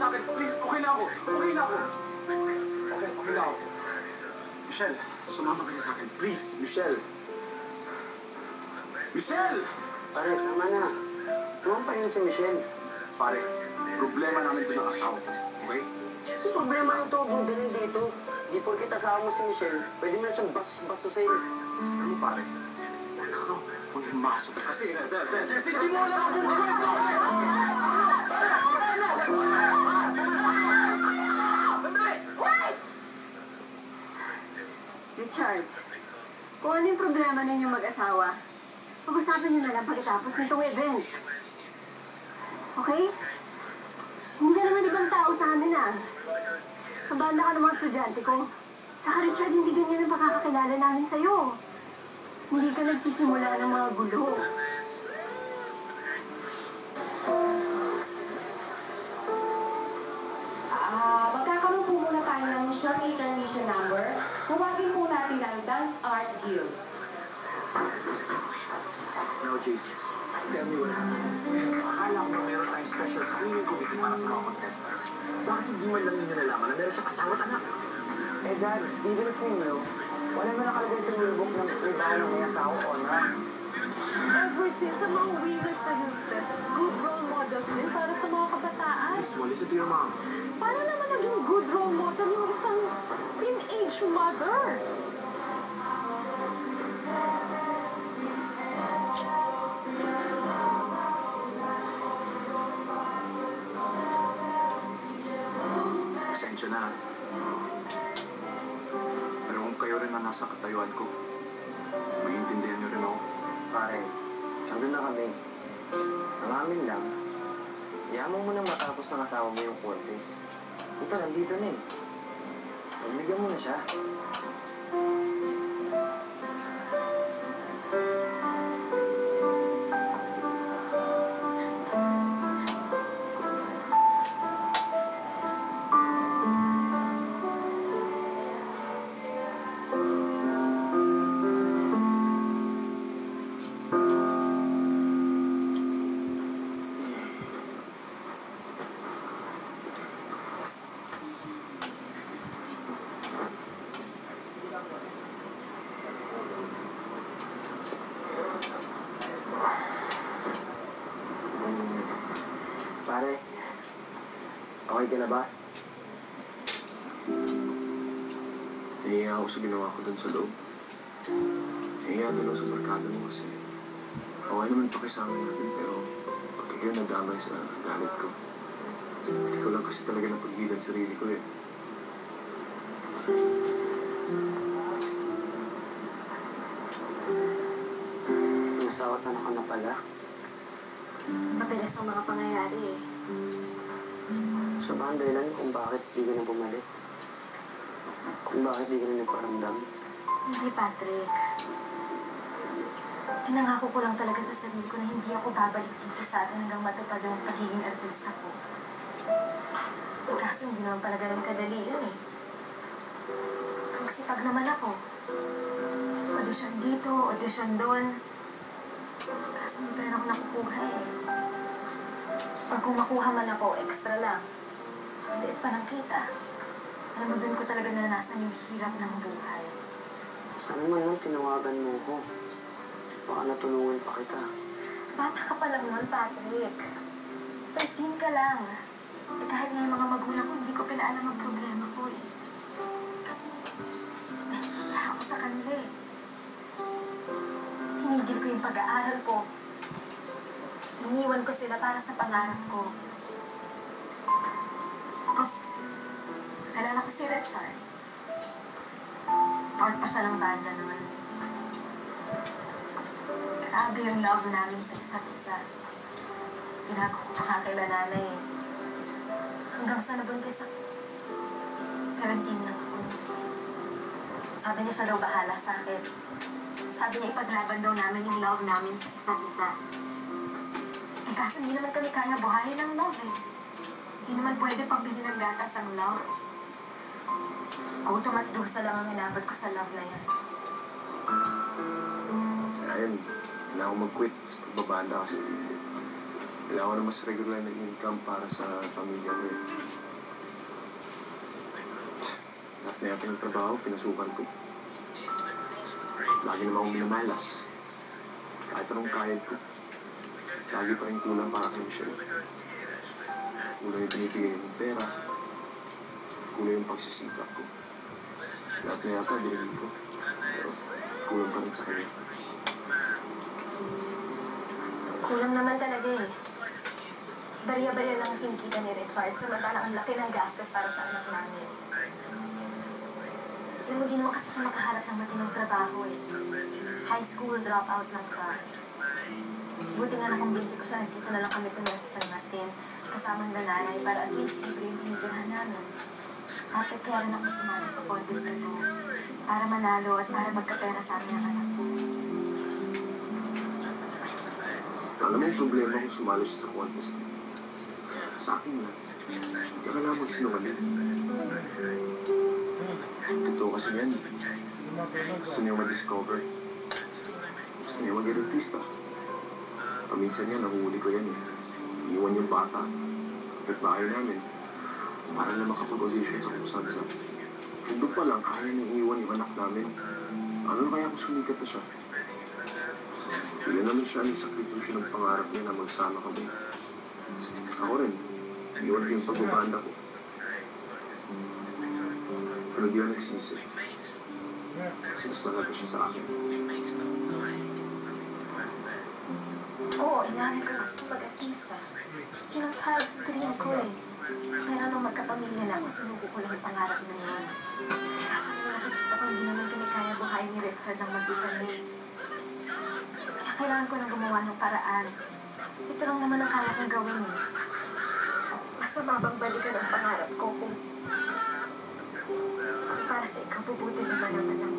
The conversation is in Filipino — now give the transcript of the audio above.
sa akin. Please, okay na ako. Okay na ako. Okay na ako. Michelle, sumama ka na sa akin. Please, Michelle. Michelle! Pare, tama na. Tuwang pa yun si Michelle. Pare, problema namin ito ng asawa ko. Okay? Yung problema nito, bundali dito. Di porket asawa mo si Michelle, pwede mo na siyang bastusin. Ano pare? Huwag yung masok. Kasi, hindi mo alam ang buong kwento! Richard, kung ano yung problema ninyong mag-asawa, pag-usapan niyo na lang pagkatapos nitong event. Okay? Hindi ka naman ibang tao sa amin ah. Kabanda ka ng mga estudyante ko. Tsaka Richard, hindi ganyan ang pagkakakilala namin sa'yo. Hindi ka nagsisimula ng mga gulo. Magkakaroon po muna tayo ng short intermission number. Huwagin po natin ang Dance Art Guild. No, Jason. Tell me what happened. Akala ko na meron tayong special screening committee para sa mga contestants. Bakit hindi man lang ninyo nalaman na meron siyang asawa at anak? Eh Dad, even if you knew, wala mo nakalagay sa rulebook ng trabaho ng may asawa o na. Ever since sa mga winners sa Youth Fest, good role models din para sa mga kabataan. This one, listen to your mom. Paano naman naging good role model yung isang teenage mother? Pasensya na. Pero kung kayo rin na nasa katayuan ko, maintindihan niyo rin ako. Pare, nandun na kami. Ang amin lang, yaman mo nang matapos ng asawa mo yung contest. Ito, nandito na eh. Pagbigyan mo na siya. Pare, okay ka na ba? Nahiya ako sa ginawa ko dun sa loob. Nahiya doon ako sa barkada mo kasi okay naman pakisama natin pero pag kayo nadamay sa galit ko. Hindi ko lang kasi talaga napaghilan sarili ko eh. Nasawat na ako na pala. Mabilis ang mga pangyayari eh. Sa ba ang dahilan kung bakit di ka na bumalik? Kung bakit di ka na nagparamdam? Hindi, Patrick. Pinangako ko lang talaga sa sarili ko na hindi ako babalik dito sa atin hanggang matupad ang pagiging artista ko. Eh, kaso hindi naman pala ganun kadali yun eh. Magsipag naman ako. Audition dito, audition doon. Kaso hindi pa rin ako nakukuha eh. Pag kung makuha man ako, extra lang. Hindi pa nang kita. Alam mo, doon ko talaga naranasan yung hirap ng buhay. Sana man lang tinawagan mo ko. Baka natulungan pa kita. Bata ka pa lang nun, Patrick. 13 ka lang. Eh, kahit nga yung mga magulang ko, hindi ko pinaalam ang problema ko eh. Kasi, nahihiya ako sa kanila eh. Tinigil ko yung pag-aaral ko. Iniwan ko sila para sa pangarap ko. Tapos, alala ko si Richard. Part pa siya ng banda naman. Grabe yung love namin sa isa't isa. Pinago ko pa nga kila nanay eh. Hanggang sa nabuntis ako. 17 na ako. Sabi niya siya daw bahala sa akin. Sabi niya ipaglaban daw namin yung love namin sa isa't isa. Eh kasi hindi naman kami kaya buhayin ng love eh. Hindi naman pwede pambili ng gatas ang love. Auto at dusa lang ang inabot ko sa love na yan. Ayun, kailangan ko mag-quit sa pagbabanda kasi kailangan ko na mas regular na income para sa pamilya ko eh. May pinagtrabaho, pinasukan ko. Lagi naman akong minamalas. Kahit anong kayad ko. Lagi pa rin kulang para kay Michelle. Kulang yung pinipigay ng pera. Kulang yung pagsisikap ko. Lahat na yata binigay ko. Pero kulang pa rin sa kanya. Kulang naman talaga eh. Barya-barya lang ang kinikita ni Richard, samantalang ang laki ng gastos para sa anak namin. Alam mo, di naman kasi siya makaharap ng matinong trabaho eh. High school dropout lang siya. Buti nga nakumbinsi ko siya, nagkita na lang kami tumira sa San Martin, kasama ng nanay para at least libre yung tinitirahan namin. At kaya rin ako sumali sa contest na to, para manalo at para magkapera sa amin ang anak ko. Alam mo yung problema kung sumali siya sa contest. Sa akin na, hindi ka kailangan magsinungaling. Totoo kasi yan. Gusto niyo ma-discover. Gusto niyo maging artista. Paminsan yan, nahuhuli ko yan eh. Iwan yung bata. Kapit bahay namin. Para na makapag-audition sa kusansa. Doon pa lang, kaya niyang iwan yung anak namin. Ano na kaya kung sumikat na siya? Hindi naman siya ang sakripisyo ng pangarap niya na magsama kami. Ako rin, iwan ko yung pagbabanda ko. Pero di ako nagsisi. Kasi mas malaga siya sa akin. Oo, inamin ko gusto mag-artista. Yun ang childhood dream ko eh. Pero nung magkapamilya na ako, sinuko ko lang yung pangarap na yun. Kaso nung nakikita ko, hindi naman kami kaya buhayin ni Richard ng mag-isa niya. Kaya kailangan ko nang gumawa ng paraan. Ito lang naman ang kaya kong gawin eh. Basta mabangbalikan ang pangarap ko kung para sa ikaw, bubuti naman ang anak